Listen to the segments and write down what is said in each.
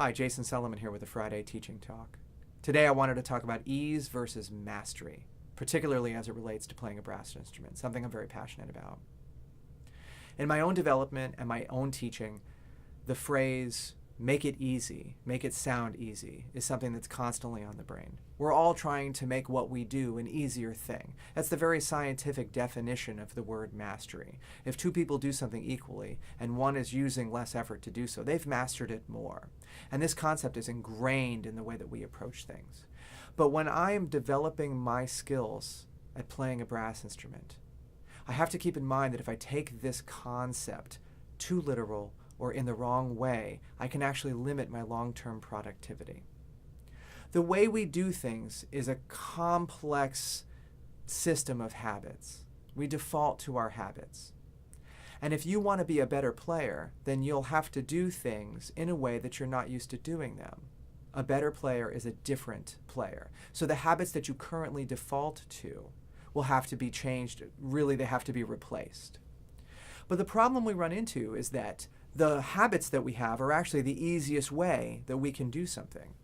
Hi, Jason Sulliman here with a Friday Teaching Talk. Today I wanted to talk about ease versus mastery, particularly as it relates to playing a brass instrument, something I'm very passionate about. In my own development and my own teaching, the phrase, make it easy, make it sound easy, is something that's constantly on the brain. We're all trying to make what we do an easier thing. That's the very scientific definition of the word mastery. If two people do something equally, and one is using less effort to do so, they've mastered it more. And this concept is ingrained in the way that we approach things. But when I am developing my skills at playing a brass instrument, I have to keep in mind that if I take this concept too literal or in the wrong way, I can actually limit my long-term productivity. The way we do things is a complex system of habits. We default to our habits. And if you want to be a better player, then you'll have to do things in a way that you're not used to doing them. A better player is a different player. So the habits that you currently default to will have to be changed. Really, they have to be replaced. But the problem we run into is that the habits that we have are actually the easiest way that we can do something.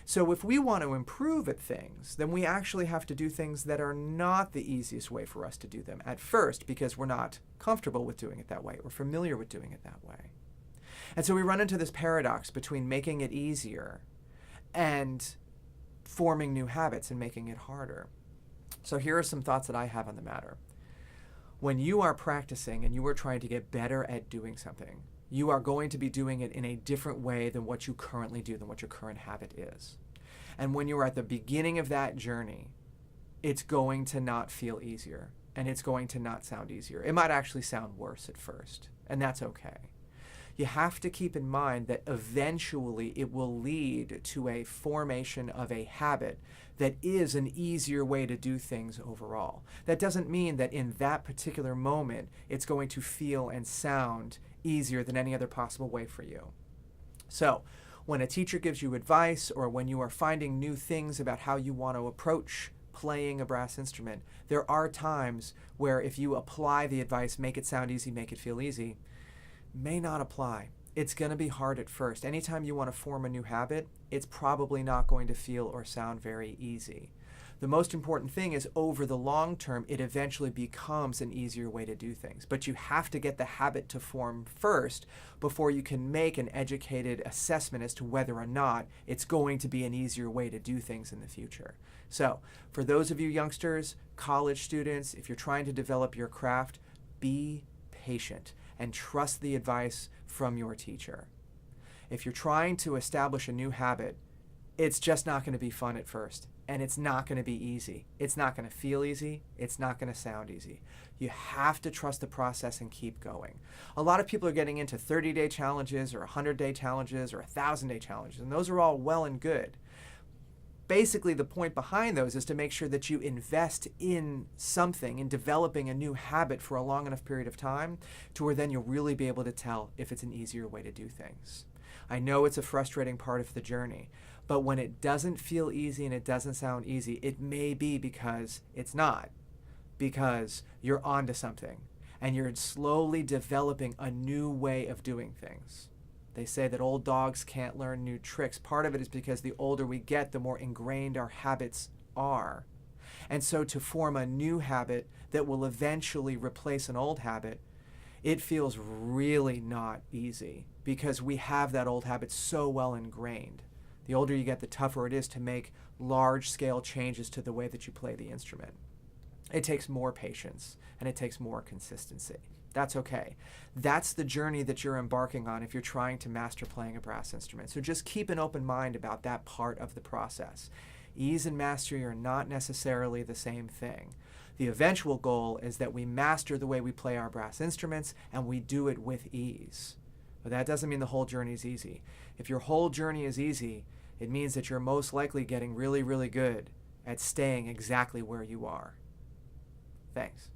So if we want to improve at things, then we actually have to do things that are not the easiest way for us to do them at first, because we're not comfortable with doing it that way or familiar with doing it that way. And so we run into this paradox between making it easier and forming new habits and making it harder. So here are some thoughts that I have on the matter. When you are practicing and you are trying to get better at doing something, you are going to be doing it in a different way than what you currently do, than what your current habit is. And when you're at the beginning of that journey, it's going to not feel easier, and it's going to not sound easier. It might actually sound worse at first, and that's okay. You have to keep in mind that eventually it will lead to a formation of a habit that is an easier way to do things overall. That doesn't mean that in that particular moment it's going to feel and sound easier than any other possible way for you. So when a teacher gives you advice, or when you are finding new things about how you want to approach playing a brass instrument, there are times where if you apply the advice, make it sound easy, make it feel easy, may not apply. It's going to be hard at first. Anytime you want to form a new habit, it's probably not going to feel or sound very easy. The most important thing is over the long term, it eventually becomes an easier way to do things. But you have to get the habit to form first before you can make an educated assessment as to whether or not it's going to be an easier way to do things in the future. So for those of you youngsters, college students, if you're trying to develop your craft, be patient and trust the advice from your teacher. If you're trying to establish a new habit, it's just not going to be fun at first, and it's not going to be easy. It's not going to feel easy. It's not going to sound easy. You have to trust the process and keep going. A lot of people are getting into 30-day challenges or 100-day challenges or 1,000-day challenges, and those are all well and good. Basically, the point behind those is to make sure that you invest in something, in developing a new habit for a long enough period of time to where then you'll really be able to tell if it's an easier way to do things. I know it's a frustrating part of the journey, but when it doesn't feel easy and it doesn't sound easy, it may be because it's not, because you're onto something and you're slowly developing a new way of doing things. They say that old dogs can't learn new tricks. Part of it is because the older we get, the more ingrained our habits are. And so to form a new habit that will eventually replace an old habit, it feels really not easy because we have that old habit so well ingrained. The older you get, the tougher it is to make large-scale changes to the way that you play the instrument. It takes more patience and it takes more consistency. That's okay. That's the journey that you're embarking on if you're trying to master playing a brass instrument. So just keep an open mind about that part of the process. Ease and mastery are not necessarily the same thing. The eventual goal is that we master the way we play our brass instruments and we do it with ease. But that doesn't mean the whole journey is easy. If your whole journey is easy, it means that you're most likely getting really, really good at staying exactly where you are. Thanks.